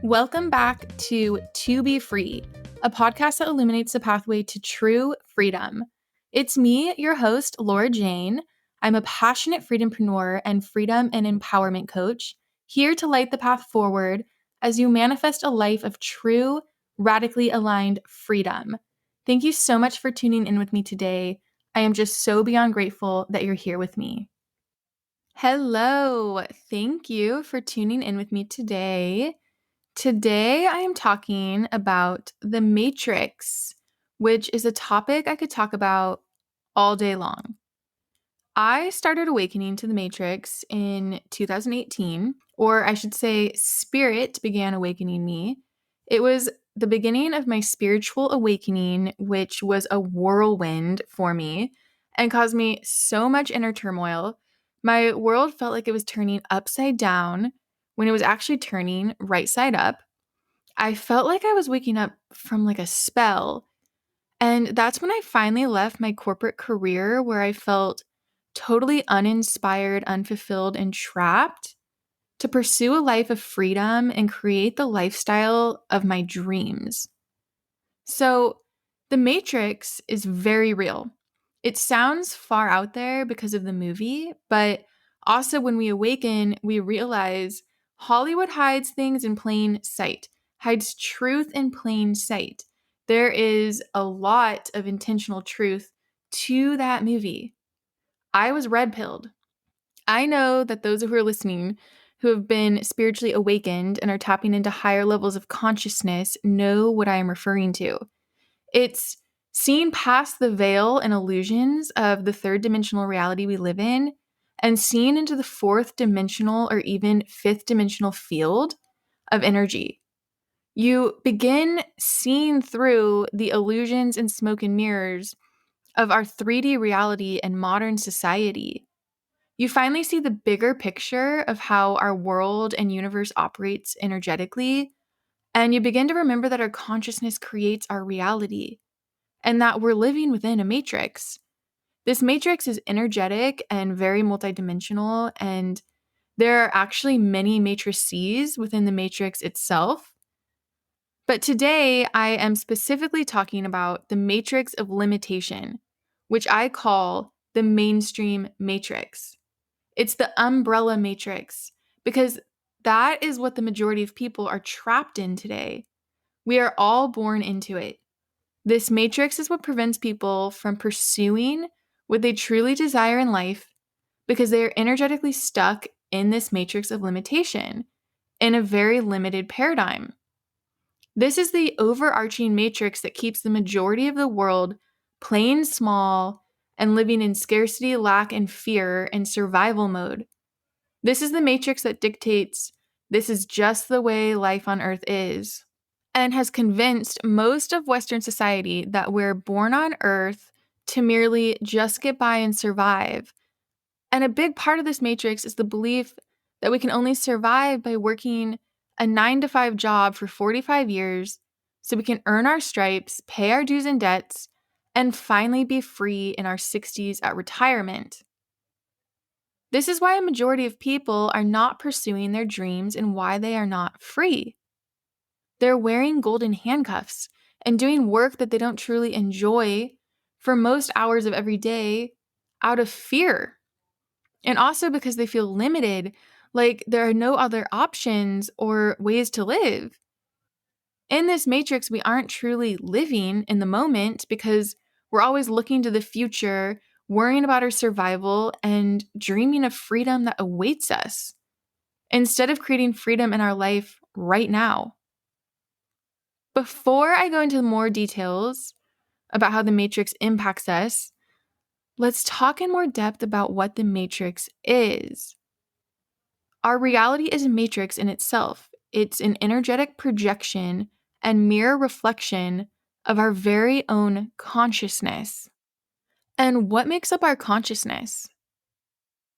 Welcome back To Be Free, a podcast that illuminates the pathway to true freedom. It's me, your host, Laura Jane. I'm a passionate freedompreneur and freedom and empowerment coach, here to light the path forward as you manifest a life of true, radically aligned freedom. Thank you so much for tuning in with me today. I am just so beyond grateful that you're here with me. Hello. Thank you for tuning in with me today. Today, I am talking about the Matrix, which is a topic I could talk about all day long. I started awakening to the Matrix in 2018, or I should say, Spirit began awakening me. It was the beginning of my spiritual awakening, which was a whirlwind for me and caused me so much inner turmoil. My world felt like it was turning upside down when it was actually turning right side up. I felt like I was waking up from like a spell. And that's when I finally left my corporate career where I felt totally uninspired, unfulfilled, and trapped to pursue a life of freedom and create the lifestyle of my dreams. So, The Matrix is very real. It sounds far out there because of the movie, but also when we awaken, we realize Hollywood hides things in plain sight, hides truth in plain sight. There is a lot of intentional truth to that movie. I was red pilled. I know that those who are listening who have been spiritually awakened and are tapping into higher levels of consciousness know what I am referring to. It's seeing past the veil and illusions of the third dimensional reality we live in and seeing into the fourth dimensional or even fifth dimensional field of energy. You begin seeing through the illusions and smoke and mirrors of our 3D reality and modern society. You finally see the bigger picture of how our world and universe operates energetically, and you begin to remember that our consciousness creates our reality and that we're living within a matrix. This matrix is energetic and very multidimensional, and there are actually many matrices within the matrix itself. But today, I am specifically talking about the matrix of limitation, which I call the mainstream matrix. It's the umbrella matrix because that is what the majority of people are trapped in today. We are all born into it. This matrix is what prevents people from pursuing what they truly desire in life because they are energetically stuck in this matrix of limitation in a very limited paradigm. This is the overarching matrix that keeps the majority of the world playing small and living in scarcity, lack, and fear and survival mode. This is the matrix that dictates this is just the way life on Earth is, and has convinced most of Western society that we're born on Earth to merely just get by and survive. And a big part of this matrix is the belief that we can only survive by working a 9-to-5 job for 45 years so we can earn our stripes, pay our dues and debts, and finally be free in our 60s at retirement. This is why a majority of people are not pursuing their dreams and why they are not free. They're wearing golden handcuffs and doing work that they don't truly enjoy for most hours of every day out of fear. And also because they feel limited, like there are no other options or ways to live. In this matrix, we aren't truly living in the moment because we're always looking to the future, worrying about our survival, and dreaming of freedom that awaits us, instead of creating freedom in our life right now. Before I go into more details about how the matrix impacts us, let's talk in more depth about what the matrix is. Our reality is a matrix in itself. It's an energetic projection and mirror reflection of our very own consciousness. And what makes up our consciousness?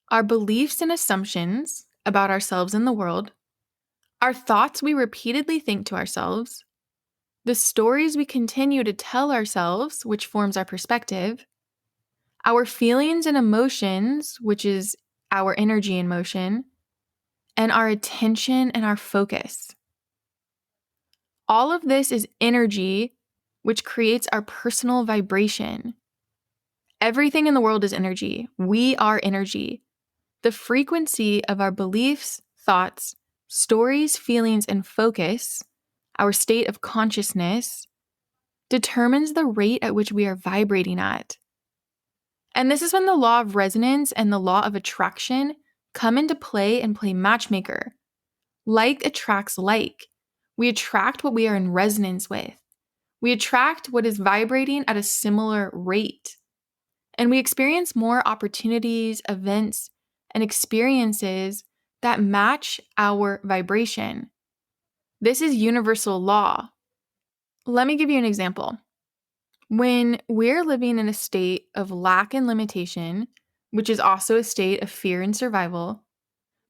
Our beliefs and assumptions about ourselves and the world, our thoughts we repeatedly think to ourselves, the stories we continue to tell ourselves, which forms our perspective, our feelings and emotions, which is our energy in motion, and our attention and our focus. All of this is energy, which creates our personal vibration. Everything in the world is energy. We are energy. The frequency of our beliefs, thoughts, stories, feelings, and focus, our state of consciousness, determines the rate at which we are vibrating at. And this is when the law of resonance and the law of attraction come into play and play matchmaker. Like attracts like. We attract what we are in resonance with. We attract what is vibrating at a similar rate. And we experience more opportunities, events, and experiences that match our vibration. This is universal law. Let me give you an example. When we're living in a state of lack and limitation, which is also a state of fear and survival,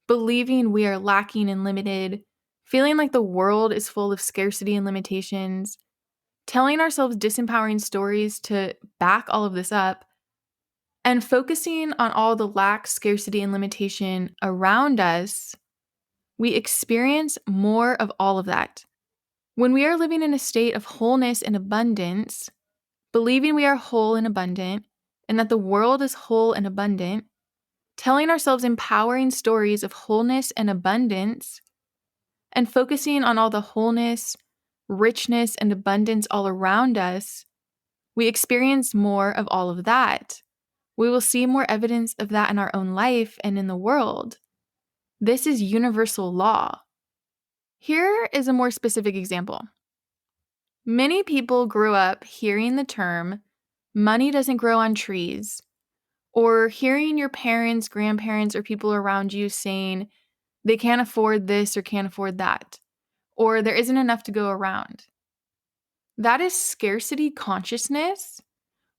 believing we are lacking and limited, feeling like the world is full of scarcity and limitations, telling ourselves disempowering stories to back all of this up, and focusing on all the lack, scarcity, and limitation around us, we experience more of all of that. When we are living in a state of wholeness and abundance, believing we are whole and abundant, and that the world is whole and abundant, telling ourselves empowering stories of wholeness and abundance, and focusing on all the wholeness, richness, and abundance all around us, we experience more of all of that. We will see more evidence of that in our own life and in the world. This is universal law. Here is a more specific example. Many people grew up hearing the term, money doesn't grow on trees, or hearing your parents, grandparents, or people around you saying they can't afford this or can't afford that, or there isn't enough to go around. That is scarcity consciousness,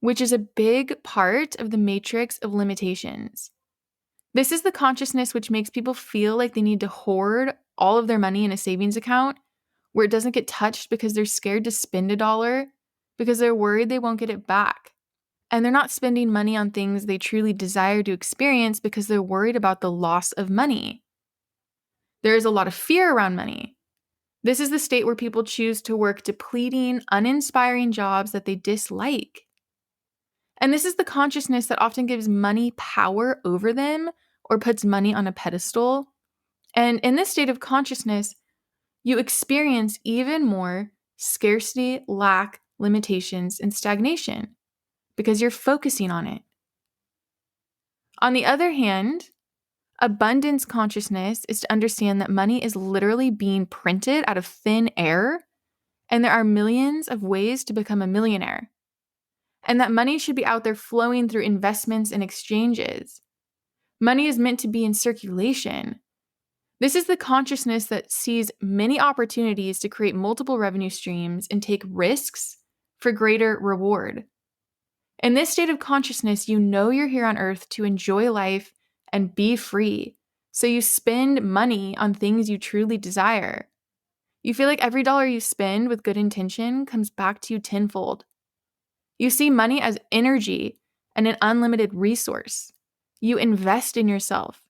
which is a big part of the matrix of limitations. This is the consciousness which makes people feel like they need to hoard all of their money in a savings account where it doesn't get touched because they're scared to spend $1 because they're worried they won't get it back. And they're not spending money on things they truly desire to experience because they're worried about the loss of money. There is a lot of fear around money. This is the state where people choose to work depleting, uninspiring jobs that they dislike. And this is the consciousness that often gives money power over them or puts money on a pedestal. And in this state of consciousness, you experience even more scarcity, lack, limitations, and stagnation because you're focusing on it. On the other hand, abundance consciousness is to understand that money is literally being printed out of thin air, and there are millions of ways to become a millionaire. And that money should be out there flowing through investments and exchanges. Money is meant to be in circulation. This is the consciousness that sees many opportunities to create multiple revenue streams and take risks for greater reward. In this state of consciousness, you know you're here on earth to enjoy life and be free. So you spend money on things you truly desire. You feel like every dollar you spend with good intention comes back to you tenfold. You see money as energy and an unlimited resource. You invest in yourself.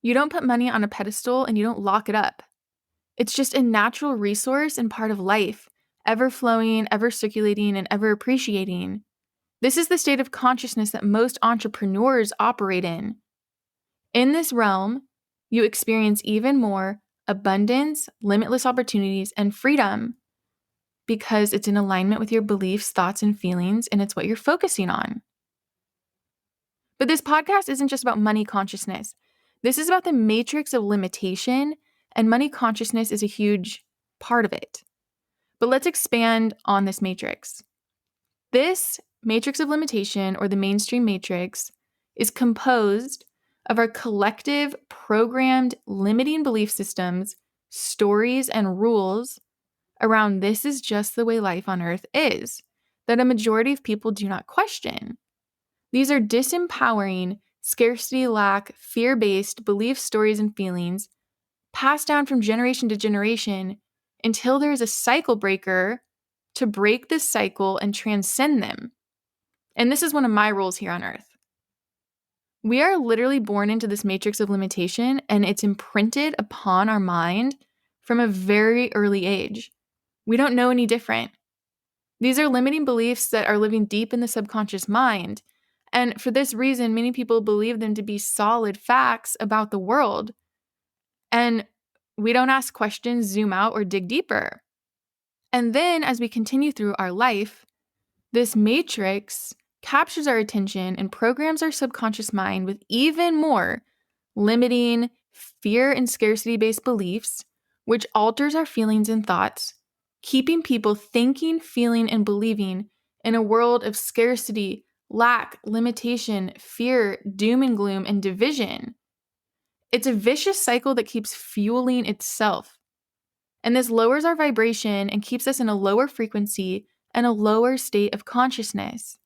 You don't put money on a pedestal and you don't lock it up. It's just a natural resource and part of life, ever flowing, ever circulating, and ever appreciating. This is the state of consciousness that most entrepreneurs operate in. In this realm, you experience even more abundance, limitless opportunities, and freedom because it's in alignment with your beliefs, thoughts, and feelings, and it's what you're focusing on. But this podcast isn't just about money consciousness. This is about the matrix of limitation, and money consciousness is a huge part of it. But let's expand on this matrix. This matrix of limitation, or the mainstream matrix, is composed of our collective programmed limiting belief systems, stories, and rules around this is just the way life on earth is, that a majority of people do not question. These are disempowering, scarcity, lack, fear-based belief stories and feelings passed down from generation to generation until there is a cycle breaker to break this cycle and transcend them. And this is one of my roles here on earth. We are literally born into this matrix of limitation, and it's imprinted upon our mind from a very early age. We don't know any different. These are limiting beliefs that are living deep in the subconscious mind. And for this reason, many people believe them to be solid facts about the world. And we don't ask questions, zoom out, or dig deeper. And then as we continue through our life, this matrix captures our attention and programs our subconscious mind with even more limiting, fear and scarcity based beliefs, which alters our feelings and thoughts, keeping people thinking, feeling, and believing in a world of scarcity, lack, limitation, fear, doom and gloom, and division. It's a vicious cycle that keeps fueling itself. And this lowers our vibration and keeps us in a lower frequency and a lower state of consciousness.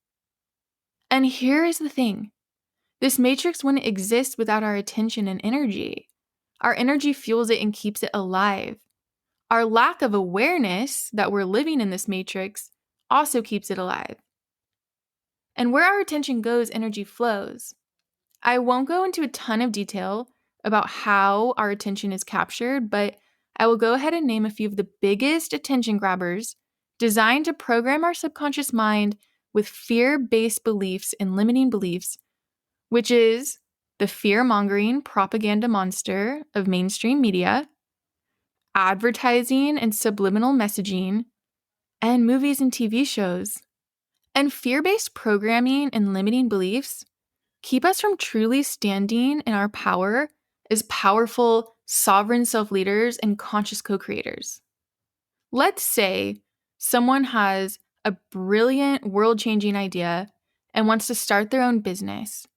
And here is the thing. This matrix wouldn't exist without our attention and energy. Our energy fuels it and keeps it alive. Our lack of awareness that we're living in this matrix also keeps it alive. And where our attention goes, energy flows. I won't go into a ton of detail about how our attention is captured, but I will go ahead and name a few of the biggest attention grabbers designed to program our subconscious mind with fear-based beliefs and limiting beliefs, which is the fear-mongering propaganda monster of mainstream media, advertising and subliminal messaging, and movies and TV shows. And fear-based programming and limiting beliefs keep us from truly standing in our power as powerful, sovereign self-leaders and conscious co-creators. Let's say someone has a brilliant, world-changing idea and wants to start their own business,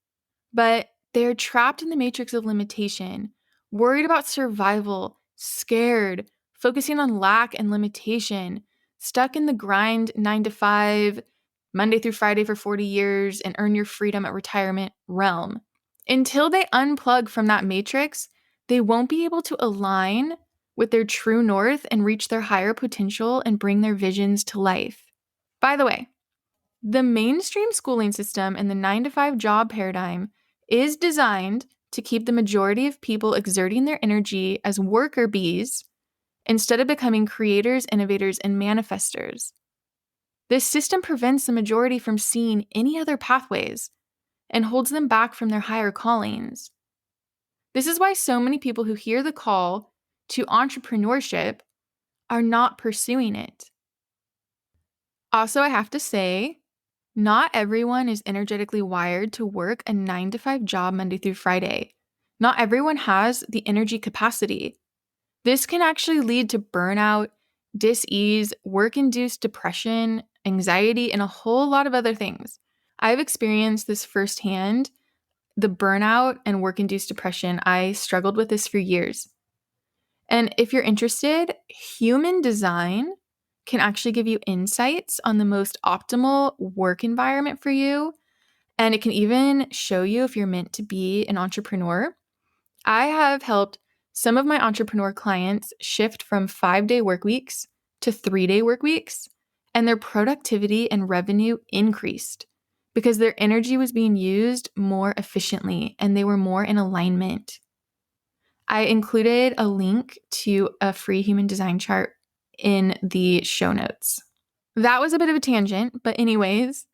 but they're trapped in the matrix of limitation, worried about survival, scared, focusing on lack and limitation, stuck in the grind 9 to 5, Monday through Friday for 40 years and earn your freedom at retirement realm. Until they unplug from that matrix, they won't be able to align with their true north and reach their higher potential and bring their visions to life. By the way, the mainstream schooling system and the 9 to 5 job paradigm is designed to keep the majority of people exerting their energy as worker bees instead of becoming creators, innovators, and manifestors. This system prevents the majority from seeing any other pathways and holds them back from their higher callings. This is why so many people who hear the call to entrepreneurship are not pursuing it. Also, I have to say, not everyone is energetically wired to work a 9 to 5 job Monday through Friday. Not everyone has the energy capacity. This can actually lead to burnout, dis-ease, work-induced depression, anxiety, and a whole lot of other things. I've experienced this firsthand, the burnout and work-induced depression. I struggled with this for years. And if you're interested, human design can actually give you insights on the most optimal work environment for you. And it can even show you if you're meant to be an entrepreneur. I have helped some of my entrepreneur clients shift from 5-day work weeks to 3-day work weeks, and their productivity and revenue increased because their energy was being used more efficiently and they were more in alignment. I included a link to a free human design chart in the show notes. That was a bit of a tangent, but anyways,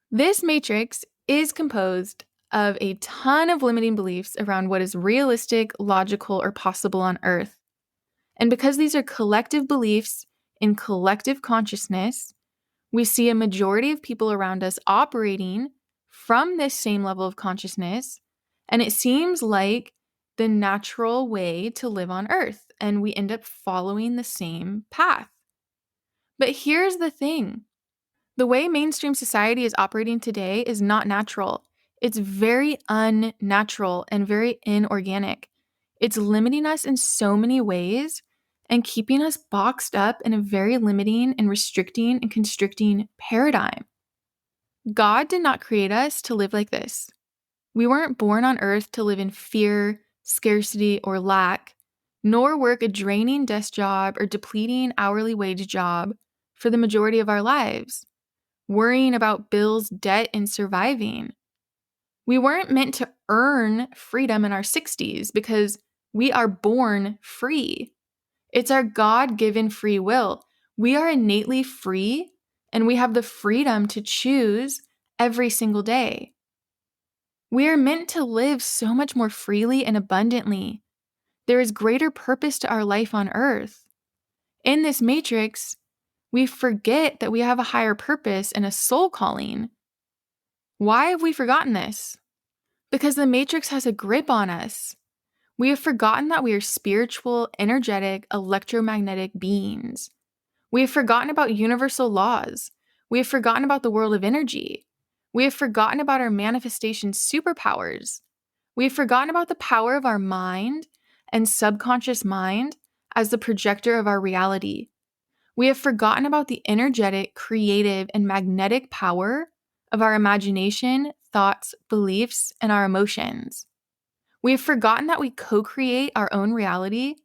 this matrix is composed of a ton of limiting beliefs around what is realistic, logical, or possible on Earth. And because these are collective beliefs in collective consciousness, we see a majority of people around us operating from this same level of consciousness, and it seems like the natural way to live on Earth, and we end up following the same path. But here's the thing. The way mainstream society is operating today is not natural. It's very unnatural and very inorganic. It's limiting us in so many ways and keeping us boxed up in a very limiting and restricting and constricting paradigm. God did not create us to live like this. We weren't born on earth to live in fear, scarcity, or lack, nor work a draining desk job or depleting hourly wage job for the majority of our lives, worrying about bills, debt, and surviving. We weren't meant to earn freedom in our 60s because we are born free. It's our God-given free will. We are innately free, and we have the freedom to choose every single day. We are meant to live so much more freely and abundantly. There is greater purpose to our life on earth. In this matrix, we forget that we have a higher purpose and a soul calling. Why have we forgotten this? Because the matrix has a grip on us. We have forgotten that we are spiritual, energetic, electromagnetic beings. We have forgotten about universal laws. We have forgotten about the world of energy. We have forgotten about our manifestation superpowers. We have forgotten about the power of our mind and subconscious mind as the projector of our reality. We have forgotten about the energetic, creative, and magnetic power of our imagination, thoughts, beliefs, and our emotions. We have forgotten that we co-create our own reality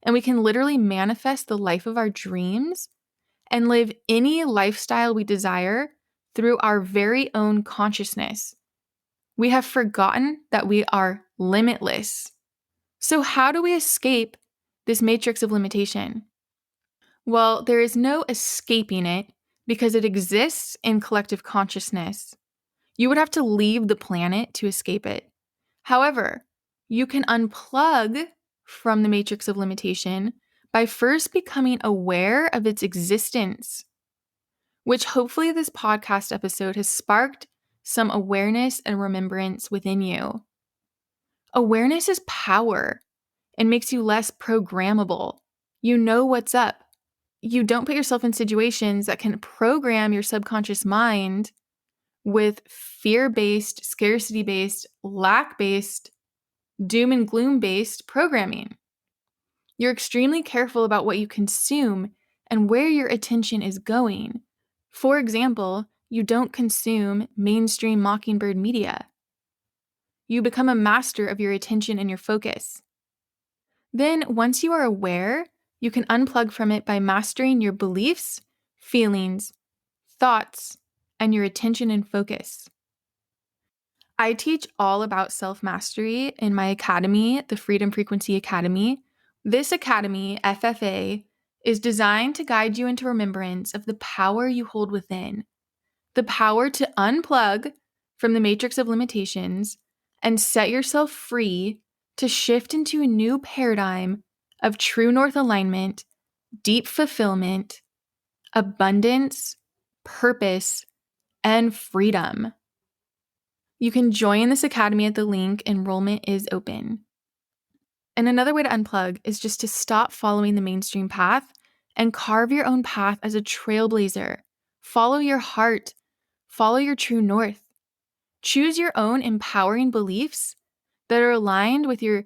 and we can literally manifest the life of our dreams and live any lifestyle we desire through our very own consciousness. We have forgotten that we are limitless. So, how do we escape this matrix of limitation? Well, there is no escaping it because it exists in collective consciousness. You would have to leave the planet to escape it. However, you can unplug from the matrix of limitation by first becoming aware of its existence, which hopefully this podcast episode has sparked some awareness and remembrance within you. Awareness is power and makes you less programmable. You know what's up. You don't put yourself in situations that can program your subconscious mind with fear-based, scarcity-based, lack-based, doom and gloom-based programming. You're extremely careful about what you consume and where your attention is going. For example, you don't consume mainstream mockingbird media. You become a master of your attention and your focus. Then, once you are aware, you can unplug from it by mastering your beliefs, feelings, thoughts, and your attention and focus. I teach all about self-mastery in my academy, the Freedom Frequency Academy. This academy, FFA, is designed to guide you into remembrance of the power you hold within, the power to unplug from the matrix of limitations and set yourself free to shift into a new paradigm of true north alignment, deep fulfillment, abundance, purpose, and freedom. You can join this academy at the link. Enrollment is open. And another way to unplug is just to stop following the mainstream path and carve your own path as a trailblazer. Follow your heart. Follow your true north. Choose your own empowering beliefs that are aligned with your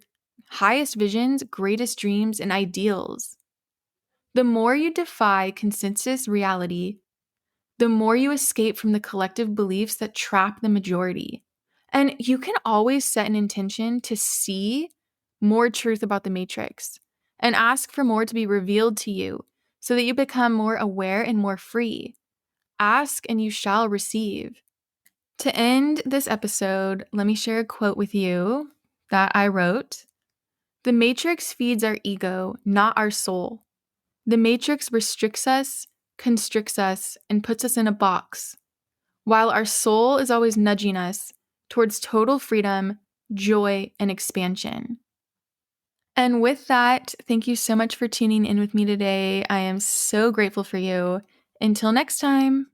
highest visions, greatest dreams, and ideals. The more you defy consensus reality, the more you escape from the collective beliefs that trap the majority. And you can always set an intention to see more truth about the matrix and ask for more to be revealed to you so that you become more aware and more free. Ask and you shall receive. To end this episode, let me share a quote with you that I wrote. The matrix feeds our ego, not our soul. The matrix restricts us, constricts us, and puts us in a box, while our soul is always nudging us towards total freedom, joy, and expansion. And with that, thank you so much for tuning in with me today. I am so grateful for you. Until next time.